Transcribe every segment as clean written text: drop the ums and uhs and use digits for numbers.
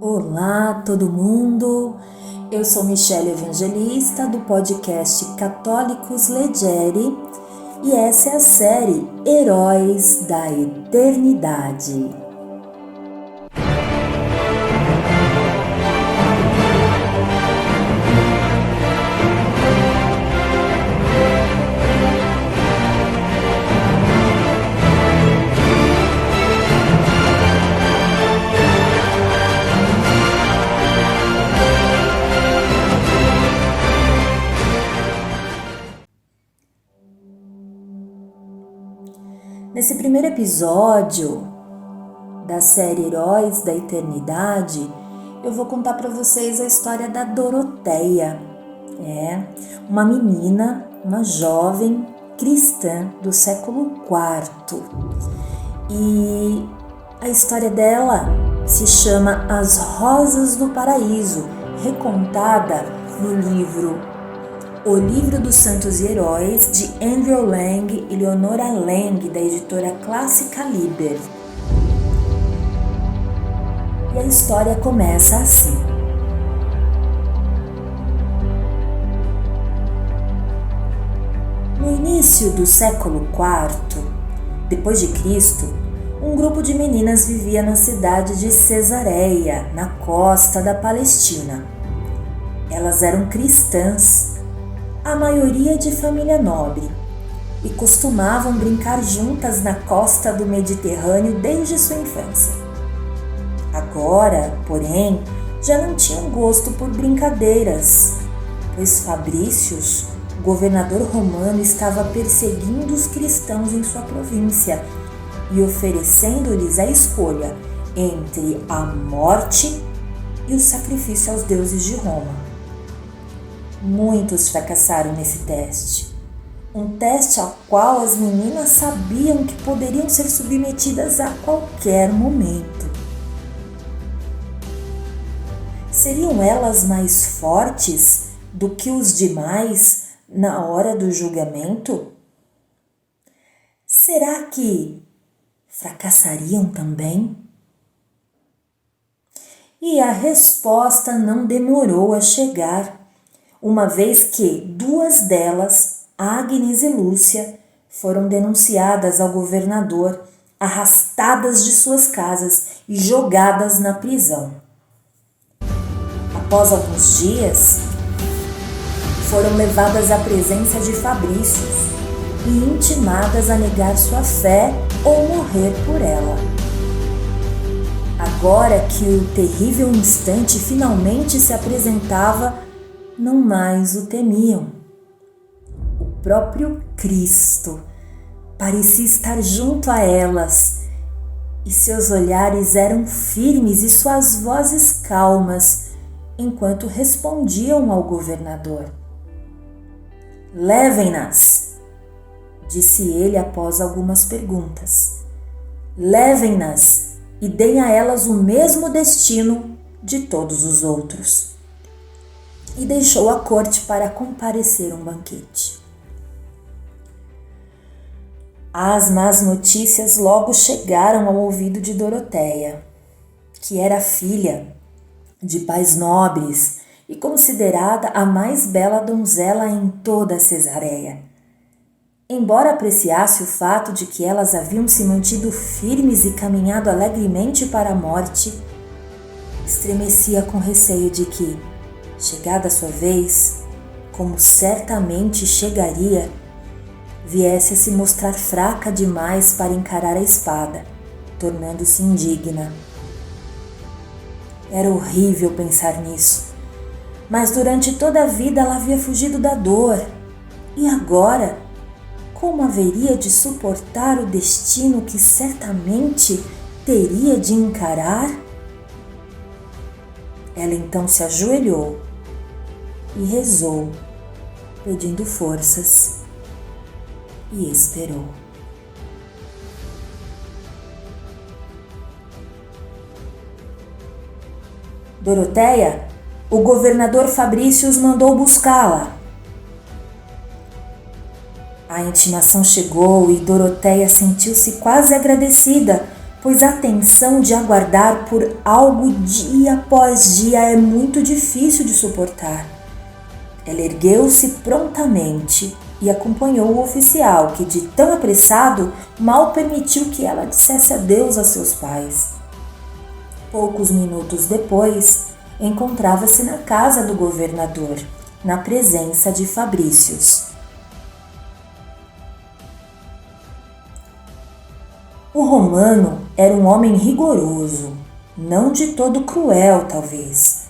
Olá, todo mundo! Eu sou Michele Evangelista do podcast Católicos Leggeri e essa é a série Heróis da Eternidade. Nesse primeiro episódio da série Heróis da Eternidade, eu vou contar para vocês a história da Doroteia. Uma menina, uma jovem cristã do século IV. E a história dela se chama As Rosas do Paraíso, recontada no livro O Livro dos Santos e Heróis, de Andrew Lang e Leonora Lang, da editora Clássica Liber. E a história começa assim. No início do século IV, depois de Cristo, um grupo de meninas vivia na cidade de Cesareia, na costa da Palestina. Elas eram cristãs, a maioria de família nobre, e costumavam brincar juntas na costa do Mediterrâneo desde sua infância. Agora, porém, já não tinham gosto por brincadeiras, pois Fabrícius, governador romano, estava perseguindo os cristãos em sua província e oferecendo-lhes a escolha entre a morte e o sacrifício aos deuses de Roma. Muitos fracassaram nesse teste. Um teste ao qual as meninas sabiam que poderiam ser submetidas a qualquer momento. Seriam elas mais fortes do que os demais na hora do julgamento? Será que fracassariam também? E a resposta não demorou a chegar, uma vez que duas delas, Agnes e Lúcia, foram denunciadas ao governador, arrastadas de suas casas e jogadas na prisão. Após alguns dias, foram levadas à presença de Fabrícius e intimadas a negar sua fé ou morrer por ela. Agora que o terrível instante finalmente se apresentava, não mais o temiam. O próprio Cristo parecia estar junto a elas, e seus olhares eram firmes e suas vozes calmas, enquanto respondiam ao governador. "Levem-nas", disse ele após algumas perguntas. "Levem-nas e deem a elas o mesmo destino de todos os outros." E deixou a corte para comparecer a um banquete. As más notícias logo chegaram ao ouvido de Doroteia, que era filha de pais nobres e considerada a mais bela donzela em toda Cesareia. Embora apreciasse o fato de que elas haviam se mantido firmes e caminhado alegremente para a morte, estremecia com receio de que, chegada a sua vez, como certamente chegaria, viesse a se mostrar fraca demais para encarar a espada, tornando-se indigna. Era horrível pensar nisso, mas durante toda a vida ela havia fugido da dor, e agora, como haveria de suportar o destino que certamente teria de encarar? Ela então se ajoelhou e rezou, pedindo forças, e esperou. "Doroteia, o governador Fabrícius mandou buscá-la." A intimação chegou e Doroteia sentiu-se quase agradecida pois a tensão de aguardar por algo dia após dia é muito difícil de suportar. Ela ergueu-se prontamente e acompanhou o oficial, que de tão apressado mal permitiu que ela dissesse adeus a seus pais. Poucos minutos depois, encontrava-se na casa do governador, na presença de Fabrícios. O romano era um homem rigoroso, não de todo cruel, talvez,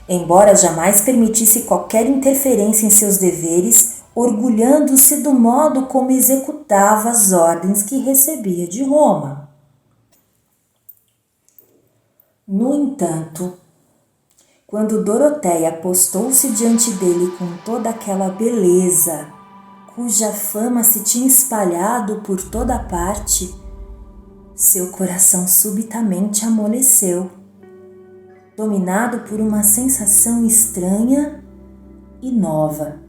embora jamais permitisse qualquer interferência em seus deveres, orgulhando-se do modo como executava as ordens que recebia de Roma. No entanto, quando Doroteia postou-se diante dele com toda aquela beleza, cuja fama se tinha espalhado por toda parte, seu coração subitamente amoleceu, dominado por uma sensação estranha e nova.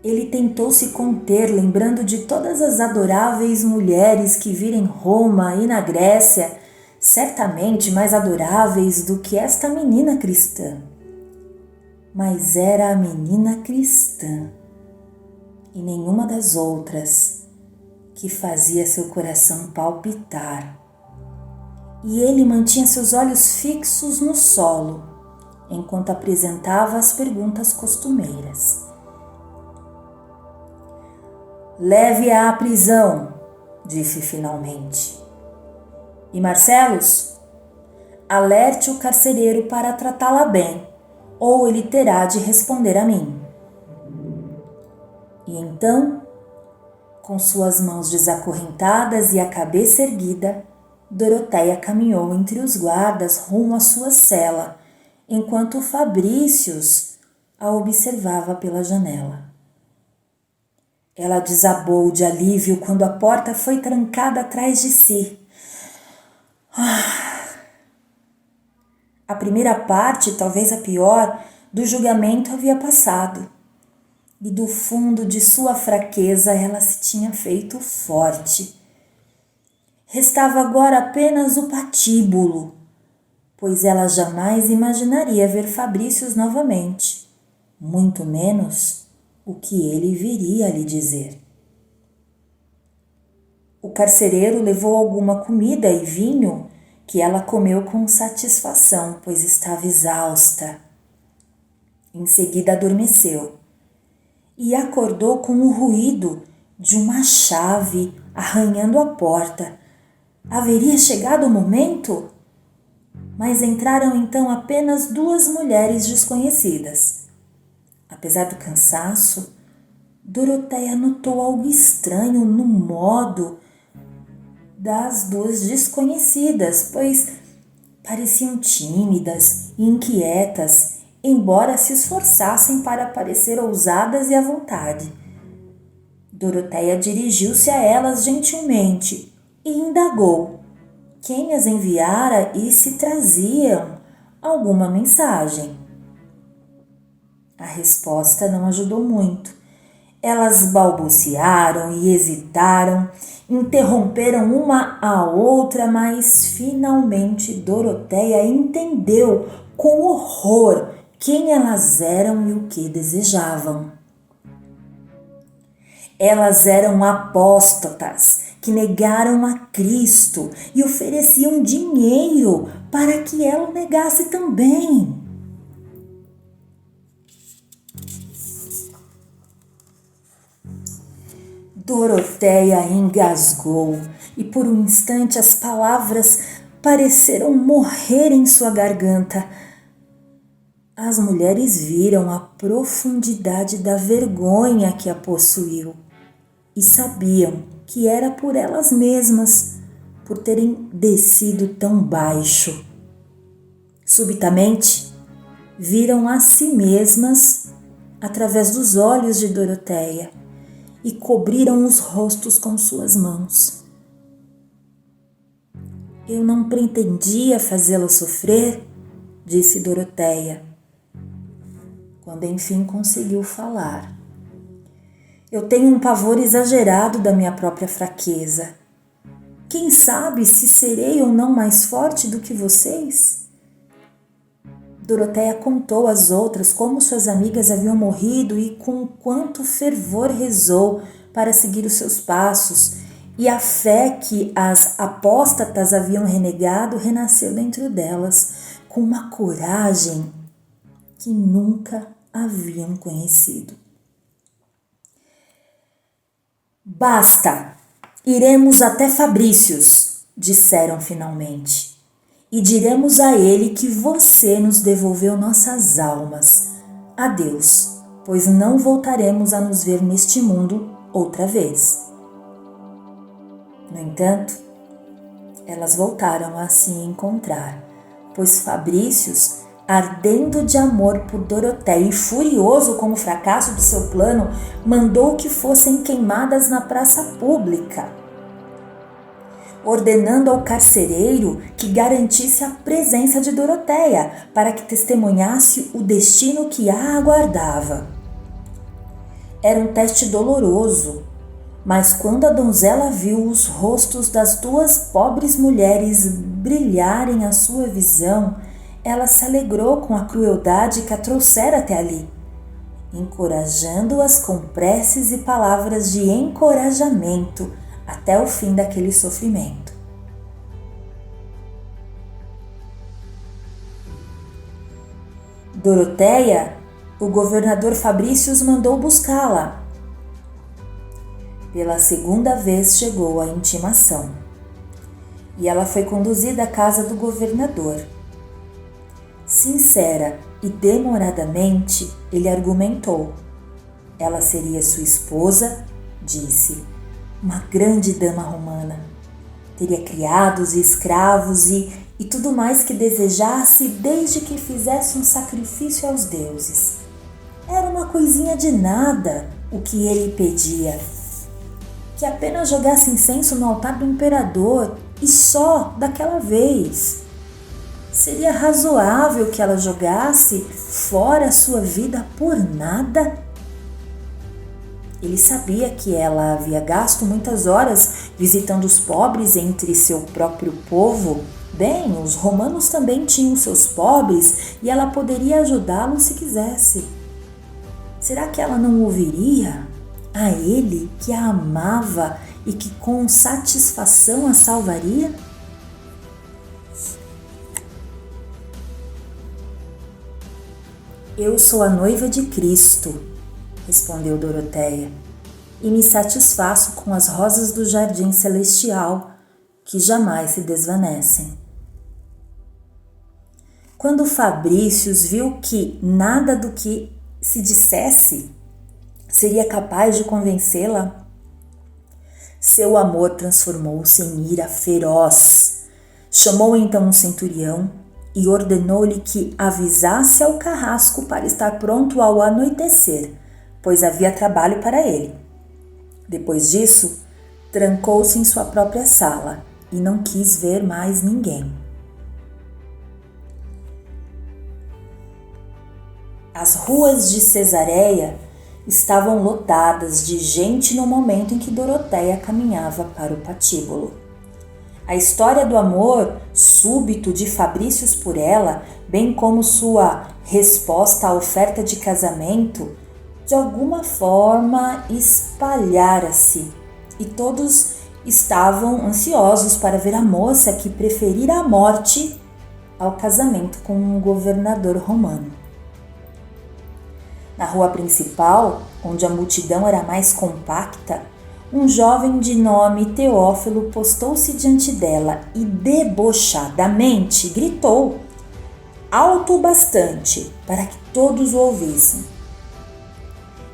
Ele tentou se conter, lembrando de todas as adoráveis mulheres que vira em Roma e na Grécia, certamente mais adoráveis do que esta menina cristã. Mas era a menina cristã e nenhuma das outras que fazia seu coração palpitar. E ele mantinha seus olhos fixos no solo, enquanto apresentava as perguntas costumeiras. "Leve-a à prisão", disse finalmente. "E Marcellus? Alerte o carcereiro para tratá-la bem, ou ele terá de responder a mim." E então, com suas mãos desacorrentadas e a cabeça erguida, Doroteia caminhou entre os guardas rumo à sua cela, enquanto Fabrícios a observava pela janela. Ela desabou de alívio quando a porta foi trancada atrás de si. A primeira parte, talvez a pior, do julgamento havia passado. E do fundo de sua fraqueza ela se tinha feito forte. Restava agora apenas o patíbulo, pois ela jamais imaginaria ver Fabrícios novamente, muito menos o que ele viria a lhe dizer. O carcereiro levou alguma comida e vinho que ela comeu com satisfação, pois estava exausta. Em seguida adormeceu e acordou com o ruído de uma chave arranhando a porta. Haveria chegado o momento? Mas entraram então apenas duas mulheres desconhecidas. Apesar do cansaço, Doroteia notou algo estranho no modo das duas desconhecidas, pois pareciam tímidas e inquietas, embora se esforçassem para parecer ousadas e à vontade. Doroteia dirigiu-se a elas gentilmente e indagou quem as enviara e se traziam alguma mensagem. A resposta não ajudou muito. Elas balbuciaram e hesitaram, interromperam uma a outra, mas finalmente Doroteia entendeu com horror quem elas eram e o que desejavam. Elas eram apóstatas que negaram a Cristo e ofereciam dinheiro para que ela o negasse também. Doroteia engasgou e por um instante as palavras pareceram morrer em sua garganta. As mulheres viram a profundidade da vergonha que a possuiu e sabiam que era por elas mesmas, por terem descido tão baixo. Subitamente, viram a si mesmas através dos olhos de Doroteia e cobriram os rostos com suas mãos. "Eu não pretendia fazê-la sofrer", disse Doroteia, quando enfim conseguiu falar. "Eu tenho um pavor exagerado da minha própria fraqueza. quem sabe se serei ou não mais forte do que vocês? Doroteia contou às outras como suas amigas haviam morrido e com quanto fervor rezou para seguir os seus passos, e a fé que as apóstatas haviam renegado renasceu dentro delas com uma coragem que nunca haviam conhecido. Basta, iremos até Fabrícios, disseram finalmente, e diremos a ele que você nos devolveu nossas almas. Adeus, pois não voltaremos a nos ver neste mundo outra vez. No entanto, elas voltaram a se encontrar, pois Fabrícios, ardendo de amor por Doroteia e furioso com o fracasso de seu plano, mandou que fossem queimadas na praça pública, ordenando ao carcereiro que garantisse a presença de Doroteia para que testemunhasse o destino que a aguardava. Era um teste doloroso, mas quando a donzela viu os rostos das duas pobres mulheres brilharem à sua visão, ela se alegrou com a crueldade que a trouxera até ali, encorajando-as com preces e palavras de encorajamento até o fim daquele sofrimento. Doroteia, o governador Fabrícios mandou buscá-la. Pela segunda vez chegou a intimação, e ela foi conduzida à casa do governador. Sincera e demoradamente, ele argumentou. Ela seria sua esposa, disse, uma grande dama romana. Teria criados e escravos e tudo mais que desejasse, desde que fizesse um sacrifício aos deuses. Era uma coisinha de nada o que ele pedia. Que apenas jogasse incenso no altar do imperador, e só daquela vez. Seria razoável que ela jogasse fora a sua vida por nada? Ele sabia que ela havia gasto muitas horas visitando os pobres entre seu próprio povo. Bem, os romanos também tinham seus pobres e ela poderia ajudá-los se quisesse. Será que ela não ouviria a ele que a amava e que com satisfação a salvaria? Eu sou a noiva de Cristo, respondeu Doroteia, e me satisfaço com as rosas do jardim celestial, que jamais se desvanecem. Quando Fabrícios viu que nada do que se dissesse seria capaz de convencê-la, seu amor transformou-se em ira feroz. Chamou então um centurião e ordenou-lhe que avisasse ao carrasco para estar pronto ao anoitecer, pois havia trabalho para ele. Depois disso, trancou-se em sua própria sala e não quis ver mais ninguém. As ruas de Cesareia estavam lotadas de gente no momento em que Doroteia caminhava para o patíbulo. A história do amor súbito de Fabrícios por ela, bem como sua resposta à oferta de casamento, de alguma forma espalhara-se, e todos estavam ansiosos para ver a moça que preferira a morte ao casamento com um governador romano. Na rua principal, onde a multidão era mais compacta, um jovem de nome Teófilo postou-se diante dela e debochadamente gritou, alto o bastante para que todos o ouvissem: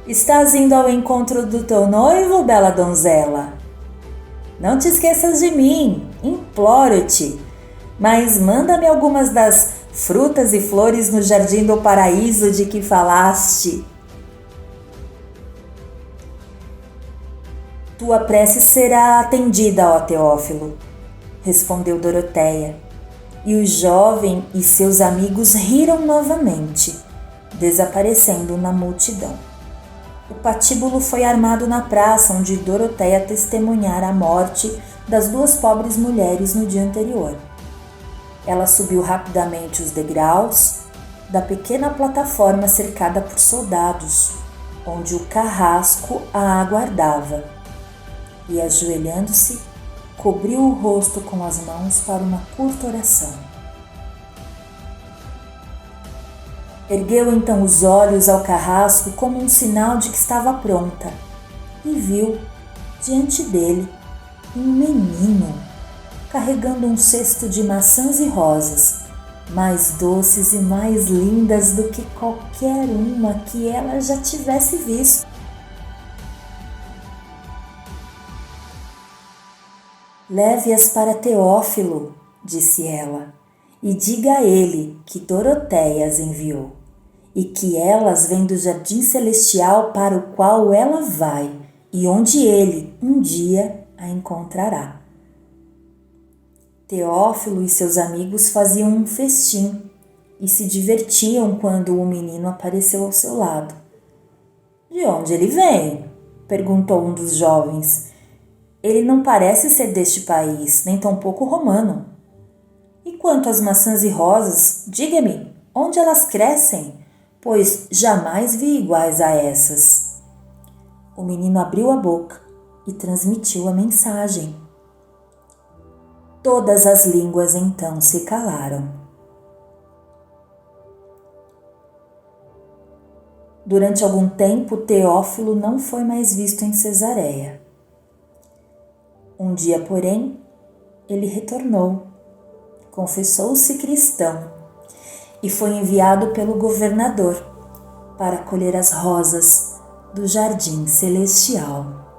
Estás indo ao encontro do teu noivo, bela donzela? Não te esqueças de mim, imploro-te, mas manda-me algumas das frutas e flores no jardim do paraíso de que falaste. Tua prece será atendida, ó Teófilo, respondeu Doroteia, e o jovem e seus amigos riram novamente, desaparecendo na multidão. O patíbulo foi armado na praça onde Doroteia testemunhara a morte das duas pobres mulheres no dia anterior. Ela subiu rapidamente os degraus da pequena plataforma cercada por soldados, onde o carrasco a aguardava, e, ajoelhando-se, cobriu o rosto com as mãos para uma curta oração. Ergueu então os olhos ao carrasco como um sinal de que estava pronta e viu, diante dele, um menino carregando um cesto de maçãs e rosas, mais doces e mais lindas do que qualquer uma que ela já tivesse visto. Leve-as para Teófilo, disse ela, e diga a ele que Doroteia as enviou, e que elas vêm do jardim celestial para o qual ela vai, e onde ele, um dia, a encontrará. Teófilo e seus amigos faziam um festim e se divertiam quando o menino apareceu ao seu lado. De onde ele vem? Perguntou um dos jovens. Ele não parece ser deste país, nem tampouco romano. E quanto às maçãs e rosas, diga-me, onde elas crescem? Pois jamais vi iguais a essas. O menino abriu a boca e transmitiu a mensagem. Todas as línguas então se calaram. Durante algum tempo, Teófilo não foi mais visto em Cesareia. Um dia, porém, ele retornou, confessou-se cristão e foi enviado pelo governador para colher as rosas do jardim celestial.